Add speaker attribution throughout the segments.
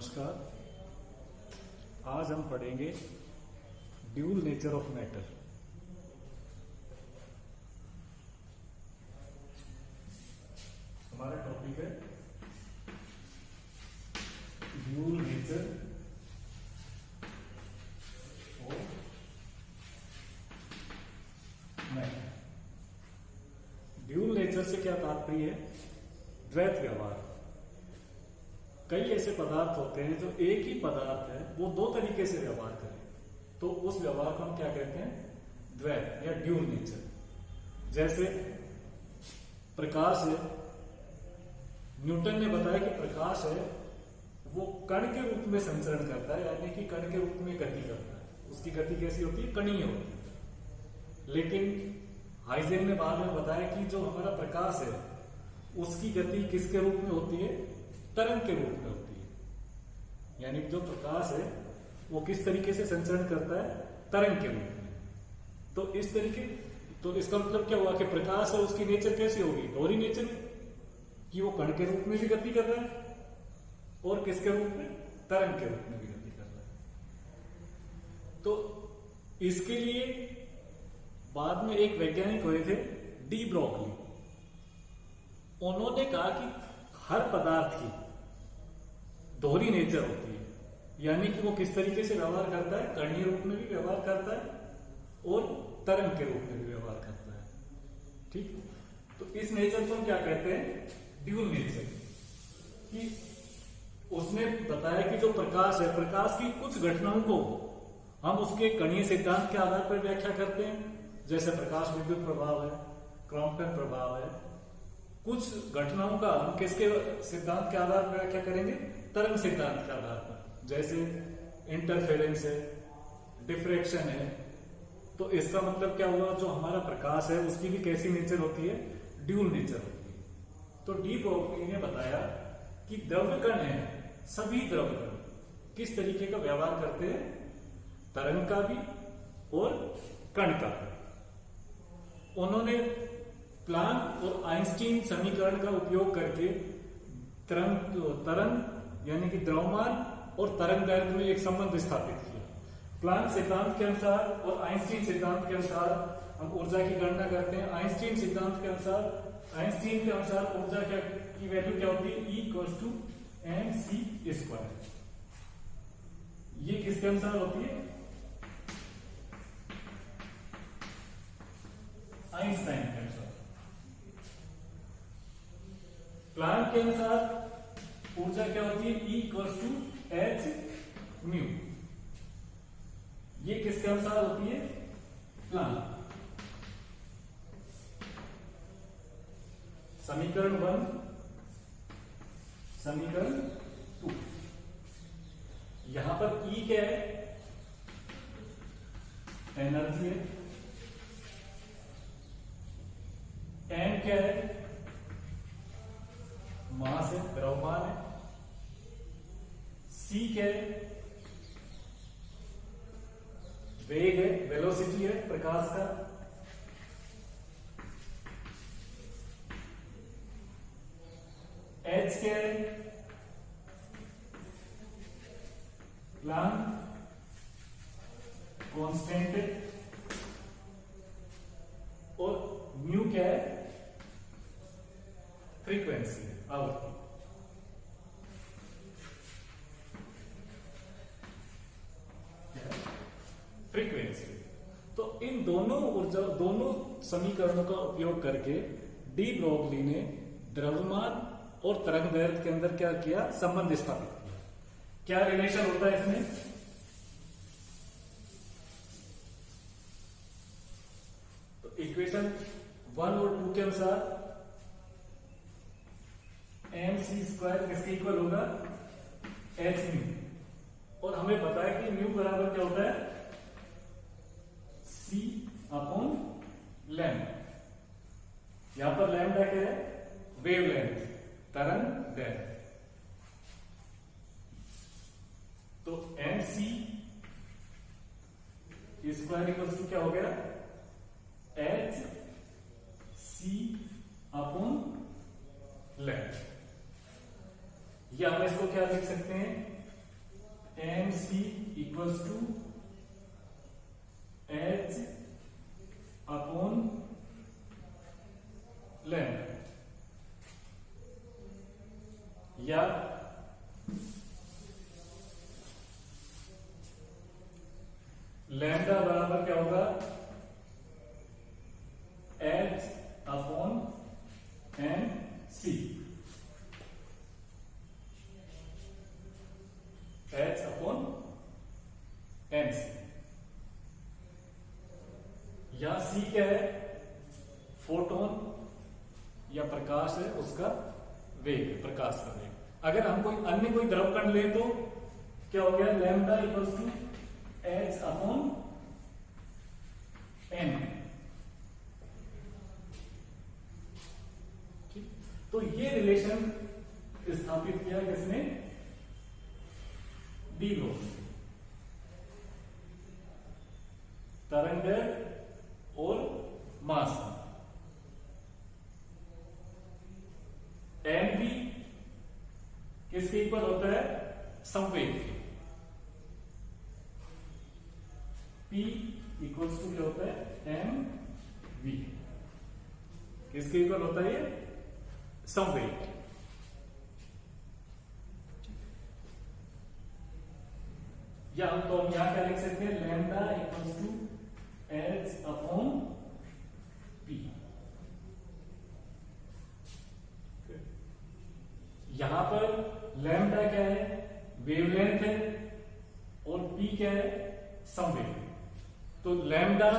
Speaker 1: नमस्कार। आज हम पढ़ेंगे ड्यूल नेचर ऑफ मैटर। हमारा टॉपिक है dual nature of matter. Dual nature से क्या तात्पर्य है? द्वैत व्यवहार। कई ऐसे पदार्थ होते हैं जो एक ही पदार्थ है वो दो तरीके से व्यवहार करे, तो उस व्यवहार को हम क्या कहते हैं? द्वैत या ड्यूल नेचर। जैसे प्रकाश है, न्यूटन ने बताया कि प्रकाश है वो कण के रूप में संचरण करता है, यानी कि कण के रूप में गति करता है। उसकी गति कैसी होती है? कणीय होती है। लेकिन हाइजेन ने बाद में बताया कि जो हमारा प्रकाश है उसकी गति किसके रूप में होती है? तरंग के रूप में होती है। यानी जो प्रकाश है वो किस तरीके से संचरण करता है? तरंग के रूप में। तो इस तरीके, तो इसका मतलब क्या हुआ कि प्रकाश है उसकी नेचर कैसी होगी? दोहरी नेचर कि वो कण के रूप में भी गति कर रहा है और किसके रूप में? तरंग के रूप में भी गति कर रहा है। तो इसके लिए बाद में एक वैज्ञानिक हुए थे, डी ब्रोगली। उन्होंने कहा कि हर पदार्थ की दोहरी नेचर होती है, यानी कि वो किस तरीके से व्यवहार करता है? कणीय रूप में भी व्यवहार करता है और तरंग के रूप में भी व्यवहार करता है। ठीक, तो इस नेचर को हम क्या कहते हैं? Dual nature. कि उसने बताया कि जो प्रकाश है, प्रकाश की कुछ घटनाओं को हम उसके कणीय सिद्धांत के आधार पर व्याख्या करते हैं, जैसे प्रकाश विद्युत प्रभाव है, क्रॉम्पटन प्रभाव है। कुछ घटनाओं का हम किसके सिद्धांत के आधार पर व्याख्या करेंगे? तरंग सिद्धांत के आधार पर। जैसे इंटरफेरेंस है, डिफ्रैक्शन है। तो इसका मतलब क्या हुआ? जो हमारा प्रकाश है उसकी भी कैसी नेचर होती है? ड्यूल नेचर होती है। तो डी ब्रोगली ने बताया कि द्रव्य कण है, सभी द्रव्य कण किस तरीके का व्यवहार करते हैं? तरंग का भी और कण का भी। उन्होंने प्लांक और आइंस्टीन समीकरण का उपयोग करके तरंग यानी कि द्रव्यमान और तरंग दैर्घ्य में एक संबंध स्थापित किया। प्लांक सिद्धांत के अनुसार और आइंस्टीन सिद्धांत के अनुसार हम ऊर्जा की गणना करते हैं। आइंस्टीन सिद्धांत के अनुसार ऊर्जा की वैल्यू क्या होती है? E=mc²। ये किसके अनुसार होती है? आइंस्टाइन के अनुसार। प्लांक के अनुसार ऊर्जा क्या होती है? E=hν। ये किसके अनुसार होती है? प्लांक। समीकरण 1, समीकरण 2। यहां पर E क्या है? एनर्जी है। M क्या है? मास है, द्रव्यमान है। C क्या है? वेग है, वेलोसिटी है प्रकाश का। H क्या है? प्लांक कांस्टेंट है। और म्यू क्या है? फ्रीक्वेंसी है, आवृत्ति। फ्रीक्वेंसी। तो इन दोनों समीकरणों का उपयोग करके डी ब्रोगली ने द्रव्यमान और तरंग दैर्घ्य के अंदर क्या किया? संबंध स्थापित किया। क्या रिलेशन होता है इसमें? तो इक्वेशन 1 और 2 के अनुसार mc² किसके इक्वल होगा? hν। और हमें पता है कि म्यू बराबर क्या होता है? c/λ। यहां पर लैम्डा क्या है? वेवलेंथ, तरंग दैर्घ्य। तो mc² क्या हो गया? hc/λ। या हम इसको क्या लिख सकते हैं? M C equals to H upon lambda, या लैम्डा बराबर क्या होगा, H upon M C, H upon M C, या सी क्या है, फोटोन या प्रकाश है उसका वेग, प्रकाश का वेग। अगर हम कोई अन्य कोई द्रव कण ले तो क्या हो गया, lambda equals to H upon M. ठीक, तो ये रिलेशन स्थापित किया किसने, डी ब्रोग, तरंग और मास। एम भी किसके इक्वल होता है, संवेग। P इक्वल्स टू क्या होता है, एम वी, किसके इक्वल होता है ये, संवेग। या हम तो यहां क्या लिख सकते हैं, lambda equals to H upon P. यहां पर लैम्डा क्या है, वेवलेंथ है, और पी क्या है, संवेग। तो लैम्डा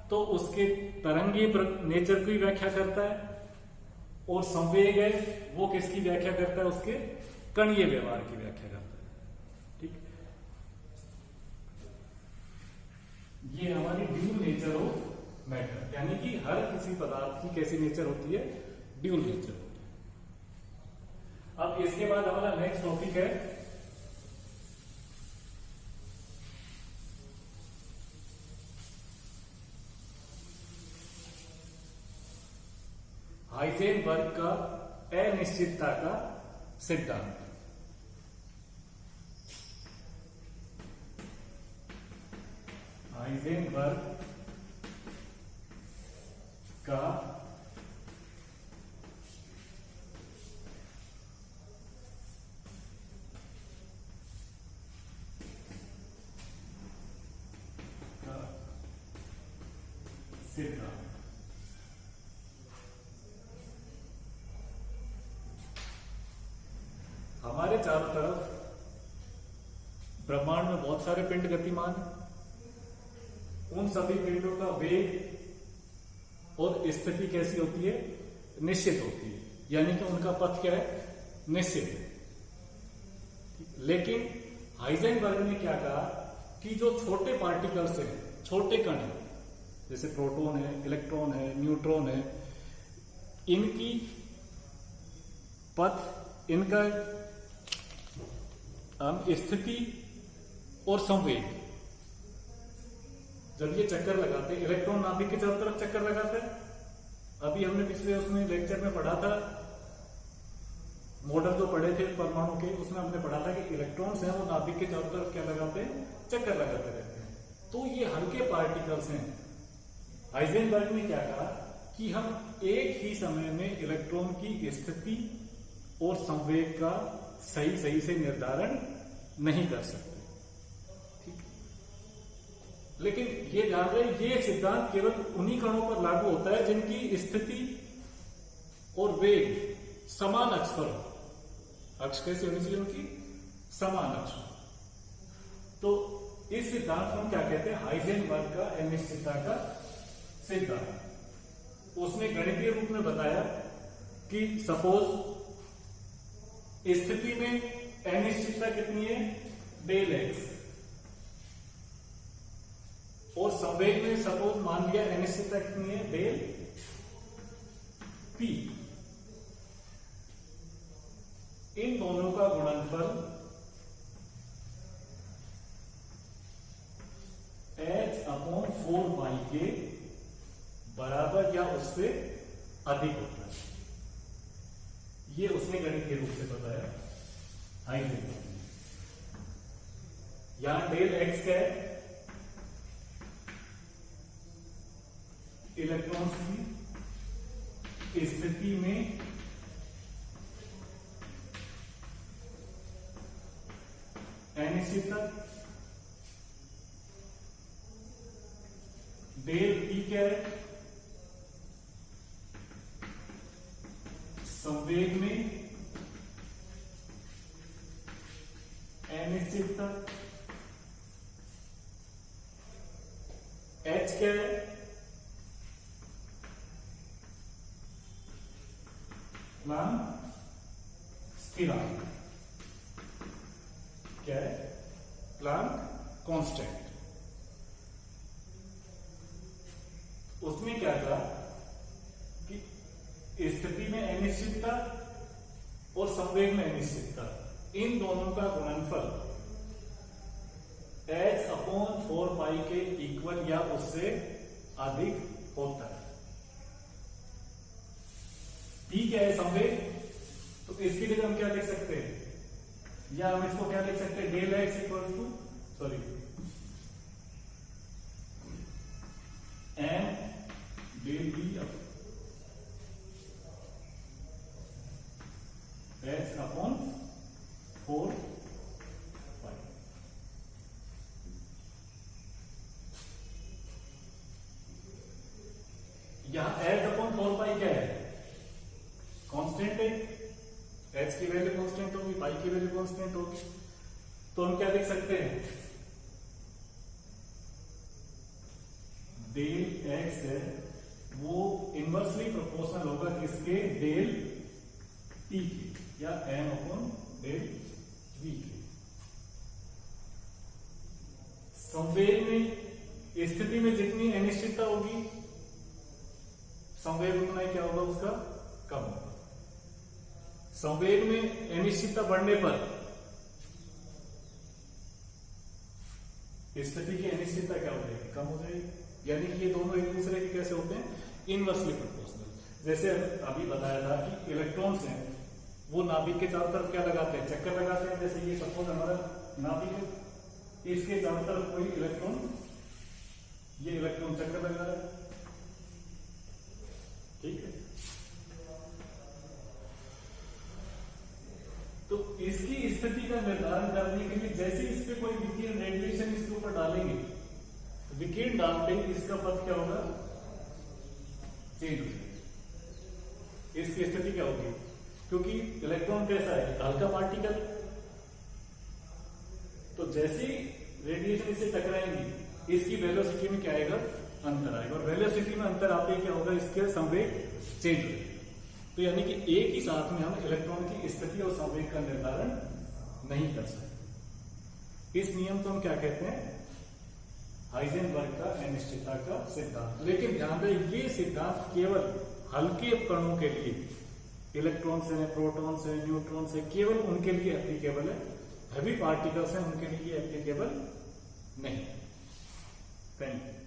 Speaker 1: तो उसके तरंगीय नेचर की व्याख्या करता है, और संवेग है वो किसकी व्याख्या करता है, उसके कणीय व्यवहार की व्याख्या करता है। ठीक, ये हमारी ड्यूल नेचर ऑफ मैटर, यानी कि हर किसी पदार्थ की कैसी नेचर होती है, ड्यूल नेचर होती है। अब इसके बाद हमारा नेक्स्ट टॉपिक है हाइजेनबर्ग का अनिश्चितता का सिद्धांत। हाइजेनबर्ग का सिद्धांत। हमारे चारों तरफ ब्रह्मांड में बहुत सारे पिंड गतिमान हैं। उन सभी पिंडों का वेग और स्थिति कैसी होती है, निश्चित होती है, यानी कि उनका पथ क्या है, निश्चित है। लेकिन हाइजेनबर्ग ने क्या कहा कि जो छोटे पार्टिकल्स हैं, छोटे कण हैं, जैसे प्रोटॉन है, इलेक्ट्रॉन है, न्यूट्रॉन है, इनकी पथ, इनका स्थिति और संवेग, जब ये चक्कर लगाते हैं, इलेक्ट्रॉन नाभिक के चारों तरफ चक्कर लगाता है। अभी हमने पिछले उसमें लेक्चर में पढ़ा था, मॉडल जो पढ़े थे परमाणु के, उसमें हमने पढ़ा था कि इलेक्ट्रॉन्स हैं वो नाभिक के चारों तरफ क्या लगाते हैं, चक्कर लगाते रहते हैं। तो ये हल्के पार्टिकल्स हैं। हाइजेनबर्ग ने क्या कहा कि हम एक ही समय में इलेक्ट्रॉन की स्थिति और संवेग का सही से निर्धारण नहीं कर सकते। ठीक, लेकिन ये ध्यान रहे, ये सिद्धांत केवल उन्हीं कणों पर लागू होता है जिनकी स्थिति और वेग समान अक्ष पर हो। अक्ष कैसे होनी चाहिए उनकी, समान अक्ष। तो इस सिद्धांत को हम क्या कहते हैं, हाइजेनबर्ग का अनिश्चितता का सिद्धांत। उसने गणितीय रूप में बताया कि सपोज स्थिति में अनिश्चितता कितनी है, डेल एक्स, और संवेग में सपोज मान लिया अनिश्चितता कितनी है, डेल पी। इन दोनों का गुणनफल h अपॉन 4 के बराबर या उससे अधिक होता है। ये उसने गणितीय रूप से बताया हाइजेनबर्ग ने। यहां डेल एक्स क्या है, इलेक्ट्रॉन्स की स्थिति में अनिश्चितता, डेल पी क्या है, संवेग में अनिश्चितता, एच क्या है, प्लांक स्थिरांक, क्या है, प्लांक कांस्टेंट। उसमें क्या था कि स्थिति में अनिश्चितता और संवेग में अनिश्चितता, इन दोनों का गुणनफल h/4 के इक्वल या उससे अधिक होता है। p क्या है, संवेग, तो इसके लिए हम क्या लिख सकते हैं, या हम इसको क्या लिख सकते हैं, del X equal to N del B h/4 यहां h/4 क्या है, कांस्टेंट है, h की वैल्यू कांस्टेंट होगी, पाई की वैल्यू कांस्टेंट होगी, तो हम क्या लिख सकते हैं, डेल एक्स है वो इनवर्सली प्रोपोर्शनल होगा किसके, डेल पी के, या n/डेल वी के। संवेग में स्थिति में जितनी अनिश्चितता होगी, संवेग उतना ही क्या होगा, उसका कम होगा। संवेग में अनिश्चितता बढ़ने पर स्थिति की अनिश्चितता क्या हो जाएगी, कम हो जाएगी। यानी कि ये दोनों एक दूसरे के कैसे होते हैं, इनवर्सली प्रोपोर्शनल। जैसे अभी बताया था कि इलेक्ट्रॉन्स हैं वो नाभिक के चारों तरफ क्या लगाते हैं, चक्कर लगाते हैं। जैसे ये सपोज हमारा नाभिक है, इसके चारों तरफ कोई इलेक्ट्रॉन, ये इलेक्ट्रॉन चक्कर लगा रहा है, ठीक है। तो इसकी स्थिति का निर्धारण करने के लिए जैसे इस पे कोई विकिरण रेडिएशन इसके ऊपर डालेंगे, विकिरण डालते ही इसका पथ क्या होगा, चेंज हो जाएगा। इसकी स्थिति क्या होगी, क्योंकि इलेक्ट्रॉन कैसा है, हल्का पार्टिकल, तो जैसे ही रेडिएशन इससे टकराएंगी इसकी वेलोसिटी में क्या आएगा, अंतर आएगा, और वेलोसिटी में अंतर आते ही क्या होगा, इसके संवेग चेंज हो जाएगा। तो यानी कि एक ही साथ में हम इलेक्ट्रॉन की स्थिति और संवेग का निर्धारण नहीं कर सकते। इस नियम को हम क्या कहते हैं, हाइजेनबर्ग का अनिश्चितता का सिद्धांत। लेकिन ध्यान दें, ये सिद्धांत केवल हल्के कणों के लिए, इलेक्ट्रॉन्स हैं, प्रोटॉन्स हैं, न्यूट्रॉन्स हैं, केवल उनके लिए एप्लीकेबल है। हैवी पार्टिकल्स हैं उनके लिए एप्लीकेबल नहीं। Thank you.